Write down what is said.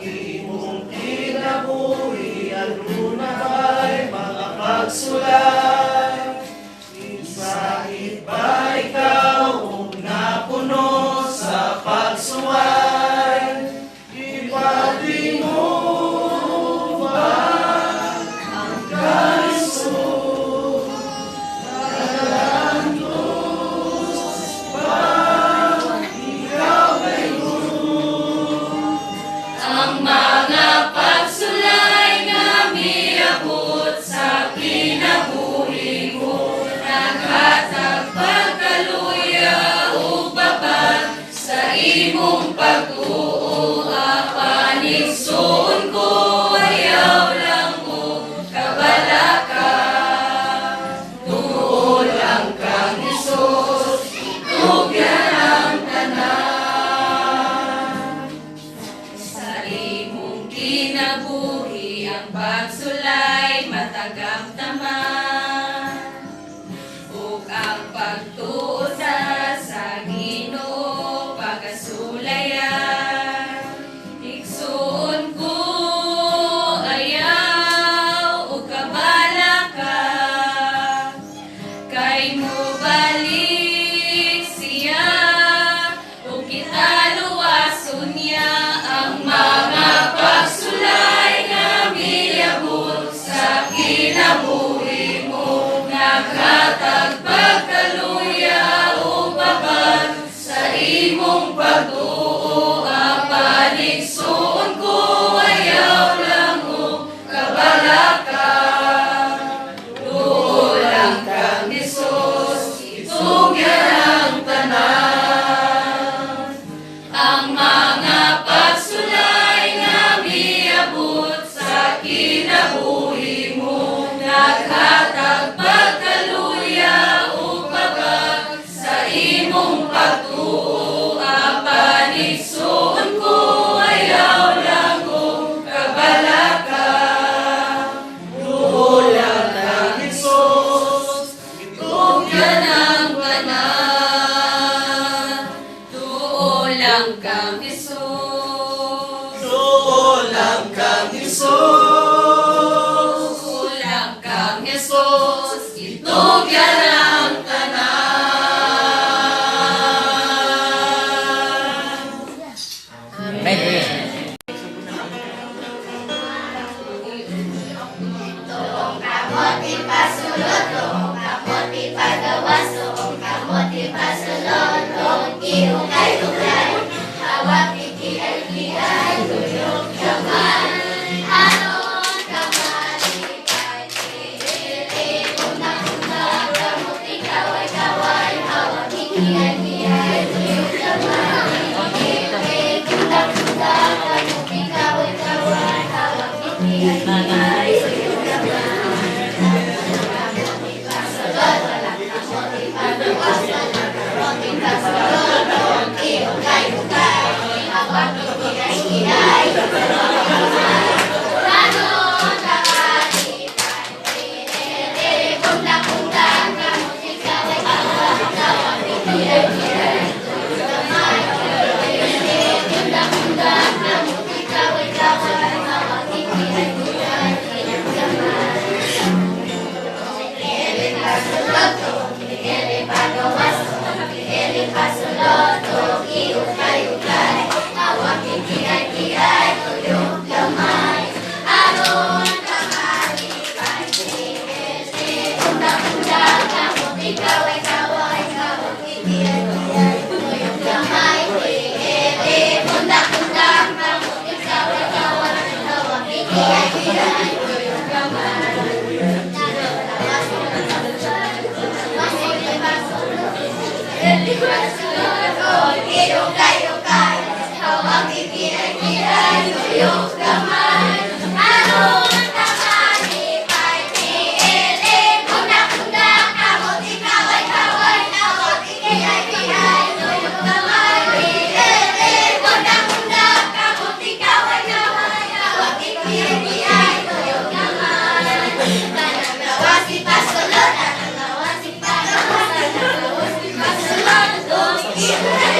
Imong kinabuhi ang lunay mga pagsulay. Isahit ba ikaw kung napuno sa pagsuway? Ipati mo ba ang kaisod? Nagalantos ba ikaw ay Ang mga pagsulay nga miabot sa kinabuhi mo, naghatag pagkaluya o babag sa imong pag-uo. Paningsoon ko ayaw lang mo kabalaka. Tuol ang kang Isus, tugyan ang tanan. Sa imong kinabuhi ang pagsulay matagap naman, ug ang pagtuo sa Ginoo pagasulayan. Igsuon ko ayaw ug kabalaka, kay mo balik siya ug kita luwason niya. Ang mga pagsulay nga miabot sa kinabuhi mo, naghatag pagkaluya o babag sa imong pag-uo. Paningsoon ko ayaw lang mo kabalaka. Tuol ang kang Isus, itugyan ang tanan. Ang mga pagsulay nga miabot sa kinabuhi mo, naghatag pagkaluya o babag sa imong pag-uo. Paningsoon ko ayaw lang mo kabalaka. Tuol ang kang Isus, Tugyan ang tanan. Tuol ang kang Isus. tuol ang kang Isus. Tuol ang kang Isus. Itugyan ang tanan. Kamot ipasulod, kamot ipagawas, kamot ipasulod, iugay-ugay, hawak ikiay-kiay, tuyok kamay, anon kamali, kahit unang-unang, kamot ikaway-kaway, hawak ikiay-kiay, tuyok kamay, unang-unang, kamot ikaway-kaway, hawak ikiay-kiay, tuyok kamay. Ibu